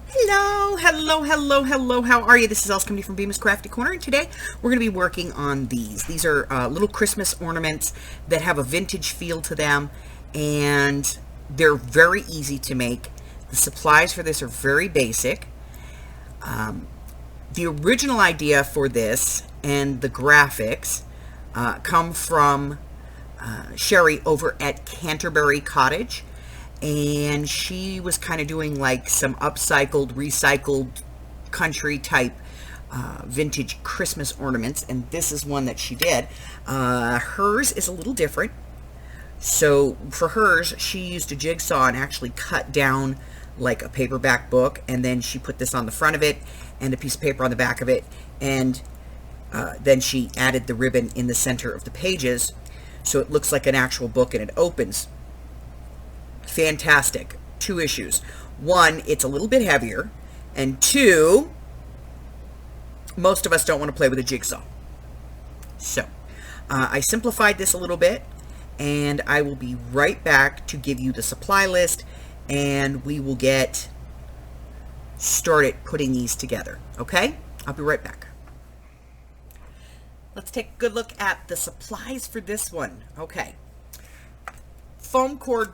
Hello, hello, hello, hello. How are you? This is Elsa coming from Bemis Crafty Corner, and today we're going to be working on these. These are little Christmas ornaments that have a vintage feel to them, and they're very easy to make. The supplies for this are very basic. The original idea for this and the graphics come from Sherry over at Canterbury Cottage, and she was kind of doing like some upcycled, recycled country type vintage Christmas ornaments, and this is one that she did. Hers is a little different. So for hers, she used a jigsaw and actually cut down like a paperback book, and then she put this on the front of it and a piece of paper on the back of it, and then she added the ribbon in the center of the pages so it looks like an actual book and it opens. Fantastic. Two issues. One, it's a little bit heavier, and two, most of us don't want to play with a jigsaw. So I simplified this a little bit, and I will be right back to give you the supply list, and we will get started putting these together. Okay? I'll be right back. Let's take a good look at the supplies for this one. Okay. Foam cord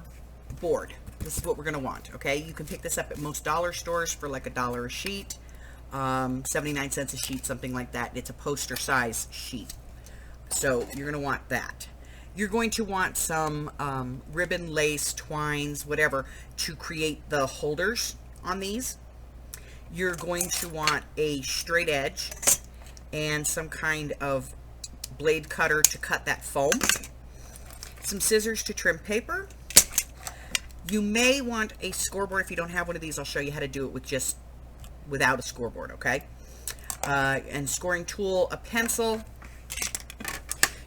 board. This is what we're going to want. Okay? You can pick this up at most dollar stores for like $1 a sheet. 79 cents a sheet, something like that. It's a poster size sheet. So you're going to want that. You're going to want some ribbon, lace, twines, whatever, to create the holders on these. You're going to want a straight edge and some kind of blade cutter to cut that foam. Some scissors to trim paper. You may want a scoreboard. If you don't have one of these, I'll show you how to do it without a scoreboard, okay? And scoring tool, a pencil.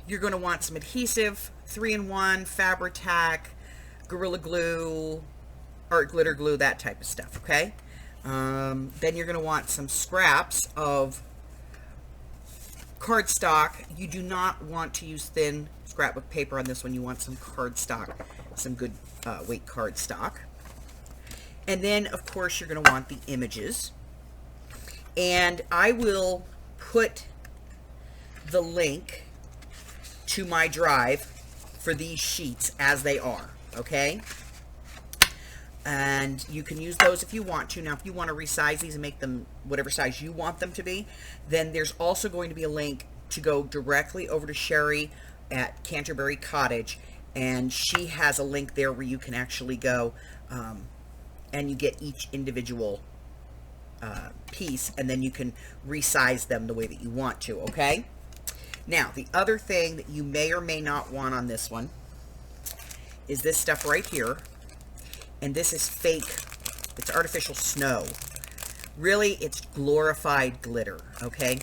You're going to want some adhesive, 3-in-1, Fabri-Tac, Gorilla Glue, art glitter glue, that type of stuff, okay? Then you're going to want some scraps of cardstock. You do not want to use thin scrapbook paper on this one. You want some cardstock, some good weight cardstock. And then, of course, you're going to want the images. And I will put the link to my drive for these sheets as they are, okay? And you can use those if you want to. Now, if you want to resize these and make them whatever size you want them to be, then there's also going to be a link to go directly over to Sherry at Canterbury Cottage, and she has a link there where you can actually go and you get each individual piece, and then you can resize them the way that you want to, okay? Now, the other thing that you may or may not want on this one is this stuff right here. And this is fake. It's artificial snow. Really, it's glorified glitter, okay?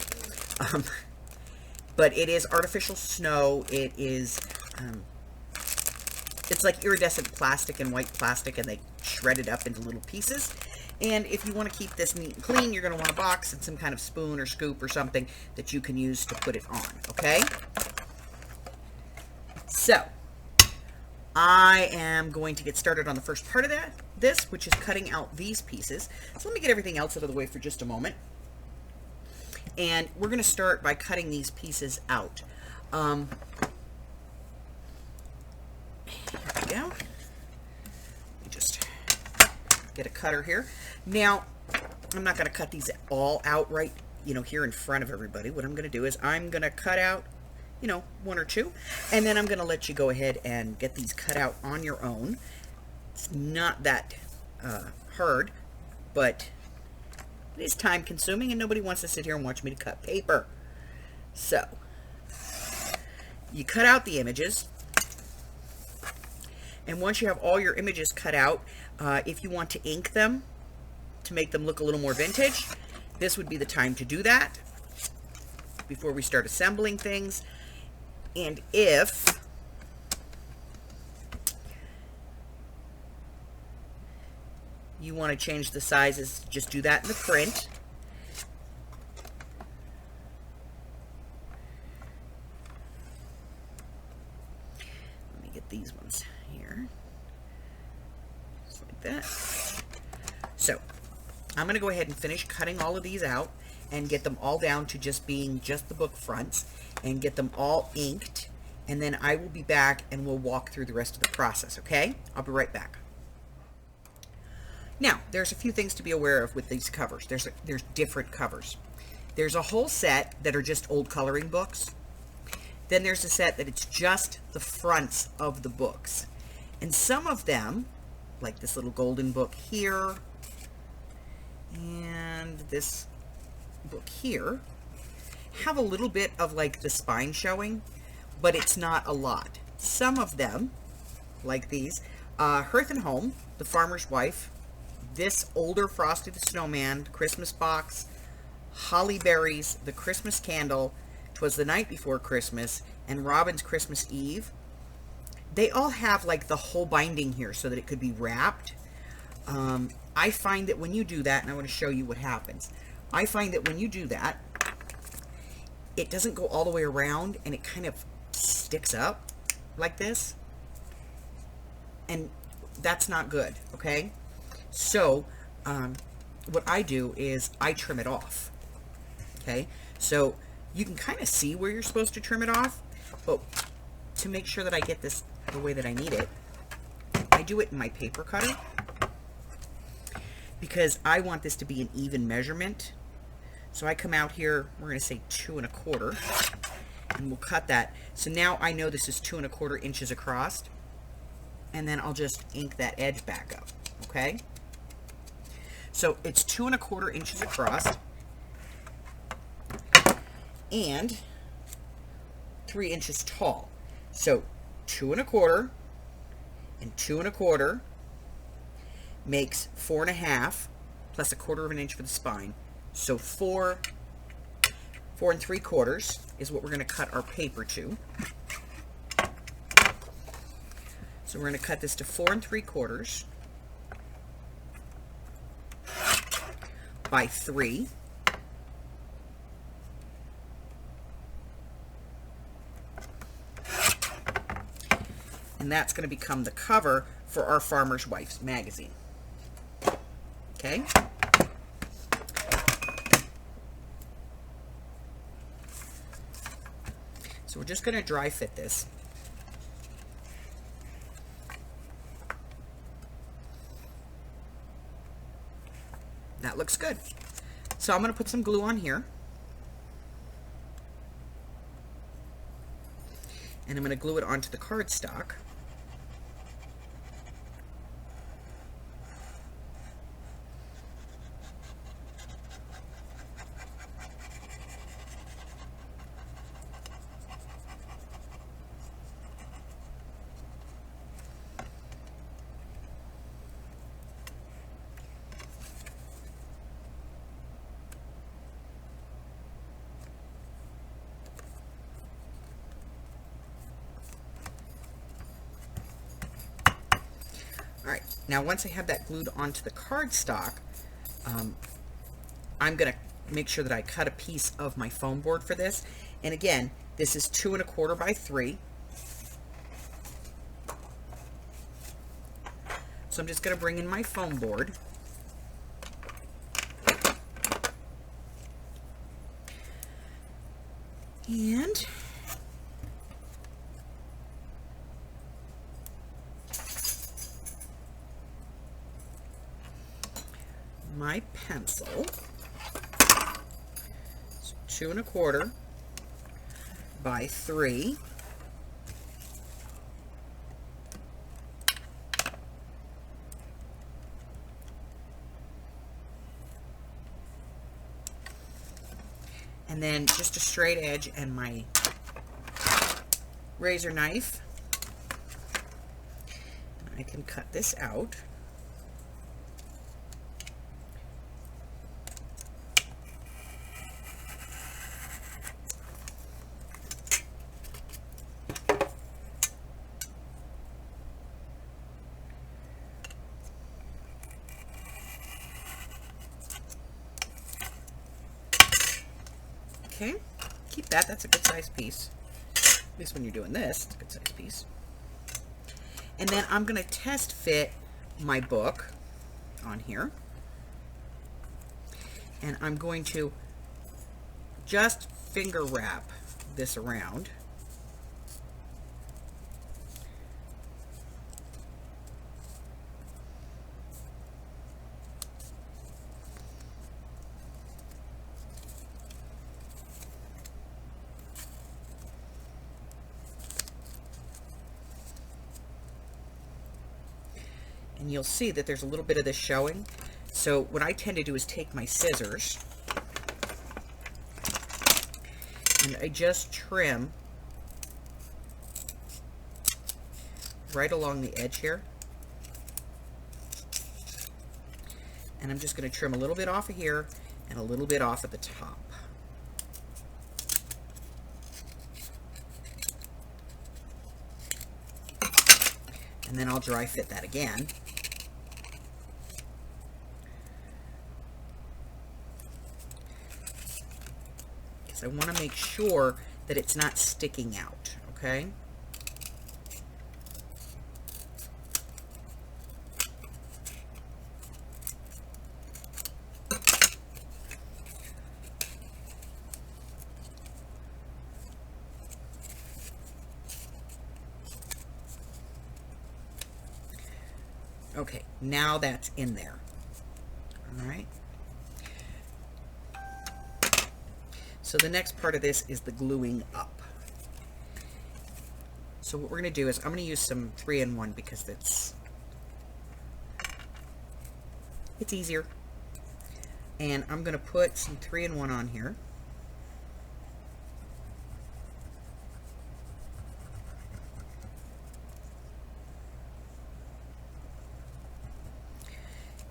But it is artificial snow. It is, it's like iridescent plastic and white plastic, and they shred it up into little pieces. And if you want to keep this neat and clean, you're going to want a box and some kind of spoon or scoop or something that you can use to put it on, okay? So, I am going to get started on the first part of this, which is cutting out these pieces. So let me get everything else out of the way for just a moment. And we're going to start by cutting these pieces out. Here we go. Let me just get a cutter here. Now, I'm not going to cut these all out right, here in front of everybody. What I'm going to do is I'm going to cut out one or two, and then I'm going to let you go ahead and get these cut out on your own. It's not that hard, but it is time consuming, and nobody wants to sit here and watch me to cut paper. So, you cut out the images, and once you have all your images cut out, if you want to ink them to make them look a little more vintage, this would be the time to do that before we start assembling things. And if you want to change the sizes, just do that in the print. Let me get these ones here. Just like that. So, I'm going to go ahead and finish cutting all of these out and get them all down to just being just the book fronts and get them all inked. And then I will be back and we'll walk through the rest of the process, okay? I'll be right back. Now, there's a few things to be aware of with these covers. There's different covers. There's a whole set that are just old coloring books. Then there's a set that it's just the fronts of the books. And some of them, like this little golden book here, and this book here, have a little bit of like the spine showing, but it's not a lot. Some of them, like these, Hearth and Home, The Farmer's Wife, this older Frosty the Snowman, Christmas Box, Holly Berries, The Christmas Candle, 'Twas the Night Before Christmas, and Robin's Christmas Eve, they all have like the whole binding here so that it could be wrapped. I find that when you do that, and I want to show you what happens, I find that when you do that, it doesn't go all the way around and it kind of sticks up like this, and that's not good, okay? So what I do is I trim it off, okay? So you can kind of see where you're supposed to trim it off, but to make sure that I get this the way that I need it, I do it in my paper cutter, because I want this to be an even measurement. So I come out here, we're going to say 2 1/4, and we'll cut that. So now I know this is 2 1/4 inches across, and then I'll just ink that edge back up, okay? So it's 2 1/4 inches across, and 3 inches tall. So 2 1/4 and 2 1/4 makes 4 1/2 plus 1/4 of an inch for the spine. So 4 3/4 is what we're going to cut our paper to. So we're going to cut this to 4 3/4 by 3. And that's going to become the cover for our Farmer's Wife's magazine. Okay? So we're just going to dry fit this. That looks good. So I'm going to put some glue on here. And I'm going to glue it onto the cardstock. Alright, now once I have that glued onto the cardstock, I'm going to make sure that I cut a piece of my foam board for this. And again, this is 2 1/4 by 3. So I'm just going to bring in my foam board. And my pencil, so 2 1/4 by 3. And then just a straight edge and my razor knife. I can cut this out. Okay, keep that. That's a good size piece. At least when you're doing this, it's a good size piece. And then I'm going to test fit my book on here. And I'm going to just finger wrap this around. And you'll see that there's a little bit of this showing. So what I tend to do is take my scissors and I just trim right along the edge here. And I'm just going to trim a little bit off of here and a little bit off at the top. And then I'll dry fit that again. Because I want to make sure that it's not sticking out, okay? Okay, now that's in there. All right. So the next part of this is the gluing up. So what we're going to do is I'm going to use some 3-in-1 because it's easier. And I'm going to put some 3-in-1 on here.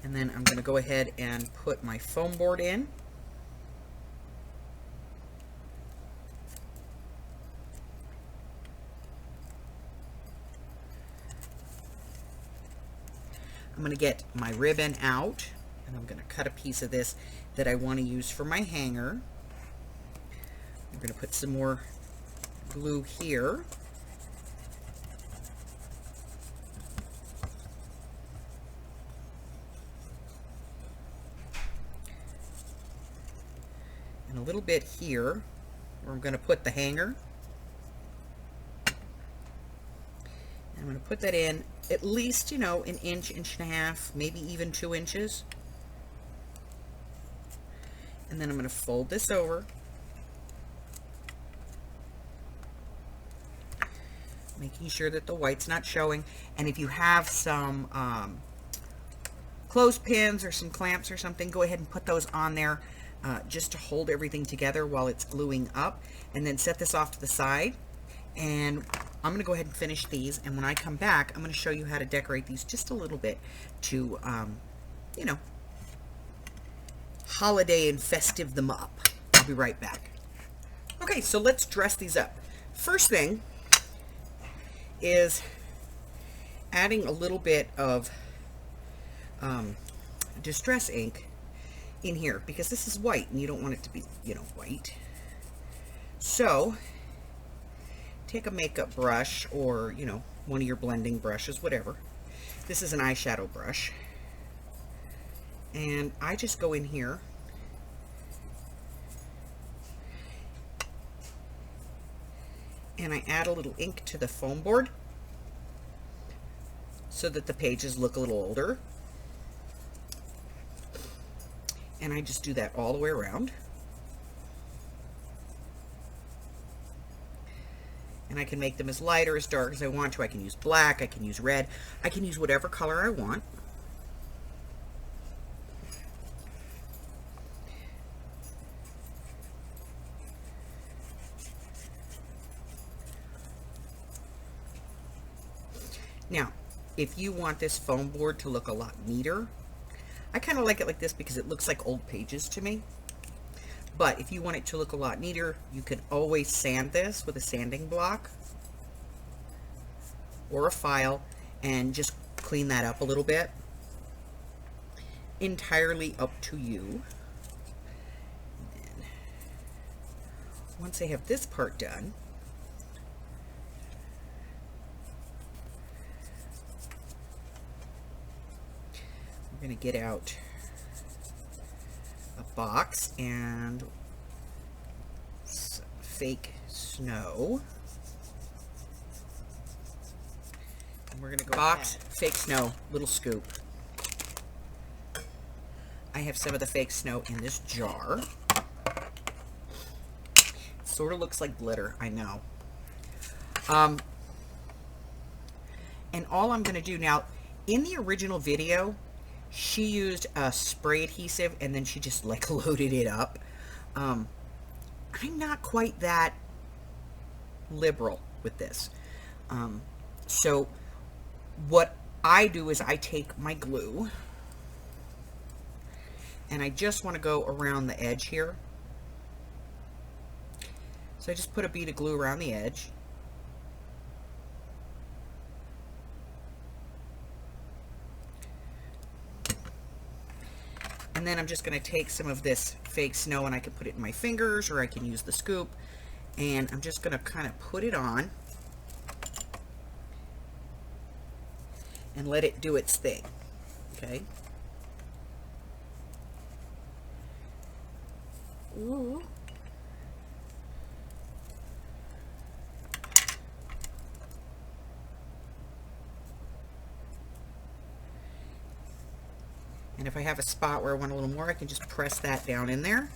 And then I'm going to go ahead and put my foam board in. I'm going to get my ribbon out, and I'm going to cut a piece of this that I want to use for my hanger. I'm going to put some more glue here. And a little bit here where I'm going to put the hanger. And I'm going to put that in at least, you know, an inch, inch and a half, maybe even 2 inches. And then I'm going to fold this over. Making sure that the white's not showing. And if you have some clothespins or some clamps or something, go ahead and put those on there just to hold everything together while it's gluing up. And then set this off to the side. And I'm going to go ahead and finish these. And when I come back, I'm going to show you how to decorate these just a little bit to, you know, holiday and festive them up. I'll be right back. Okay, so let's dress these up. First thing is adding a little bit of distress ink in here because this is white and you don't want it to be, you know, white. So take a makeup brush or, you know, one of your blending brushes, whatever. This is an eyeshadow brush. And I just go in here and I add a little ink to the foam board so that the pages look a little older. And I just do that all the way around. And I can make them as light or as dark as I want to. I can use black, I can use red, I can use whatever color I want. Now, if you want this foam board to look a lot neater, I kind of like it like this because it looks like old pages to me. But if you want it to look a lot neater, you can always sand this with a sanding block or a file and just clean that up a little bit. Entirely up to you. And then once I have this part done, I'm going to get out a box and fake snow. And we're going to go box, fake snow, little scoop. I have some of the fake snow in this jar. Sort of looks like glitter, I know. And all I'm going to do now, in the original video, she used a spray adhesive and then she just like loaded it up. I'm not quite that liberal with this. So what I do is I take my glue and I just want to go around the edge here. So I just put a bead of glue around the edge. And then I'm just going to take some of this fake snow and I can put it in my fingers or I can use the scoop. And I'm just going to kind of put it on and let it do its thing. Okay. Ooh. And if I have a spot where I want a little more, I can just press that down in there.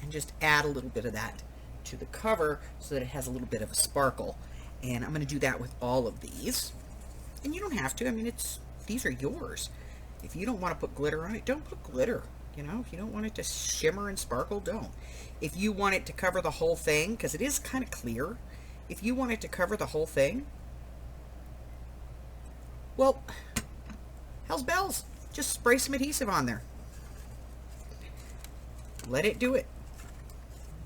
And just add a little bit of that to the cover so that it has a little bit of a sparkle. And I'm going to do that with all of these. And you don't have to. I mean, these are yours. If you don't want to put glitter on it, don't put glitter. You know, if you don't want it to shimmer and sparkle, don't. If you want it to cover the whole thing, because it is kind of clear, if you want it to cover the whole thing, well, hell's bells. Just spray some adhesive on there. Let it do it.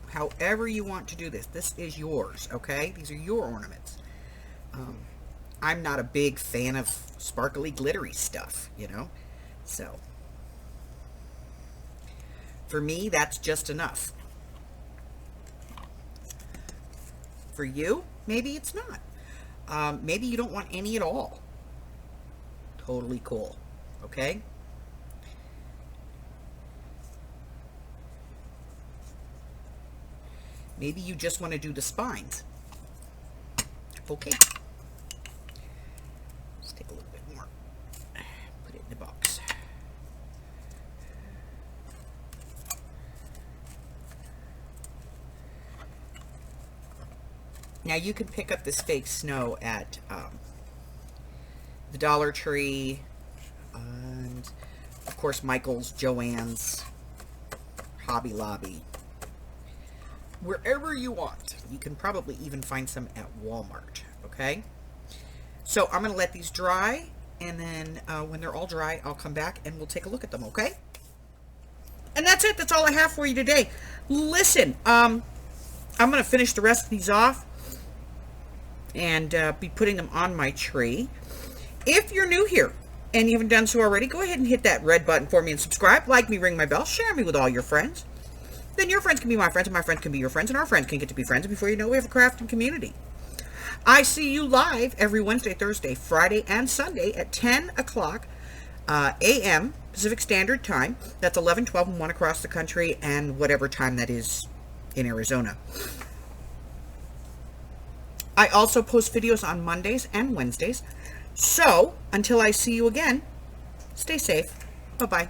However you want to do this. This is yours, okay? These are your ornaments. I'm not a big fan of sparkly, glittery stuff, you know? So for me, that's just enough. For you, maybe it's not. Maybe you don't want any at all. Totally cool. Okay? Maybe you just want to do the spines. Okay. Let's take a little bit more. Put it in the box. Now you can pick up this fake snow at the Dollar Tree and of course Michael's, Joann's, Hobby Lobby, wherever you want. You can probably even find some at Walmart. Okay, so I'm going to let these dry, and then when they're all dry, I'll come back and we'll take a look at them. Okay, and that's it. That's all I have for you today. Listen, I'm going to finish the rest of these off and be putting them on my tree. If you're new here and you haven't done so already, go ahead and hit that red button for me and subscribe. Like me, ring my bell, share me with all your friends. Then your friends can be my friends, and my friends can be your friends, and our friends can get to be friends. And before you know, we have a crafting community. I see you live every Wednesday, Thursday, Friday, and Sunday at 10 o'clock a.m. Pacific Standard Time. That's 11, 12, and 1 across the country, and whatever time that is in Arizona. I also post videos on Mondays and Wednesdays. So, until I see you again, stay safe. Bye-bye.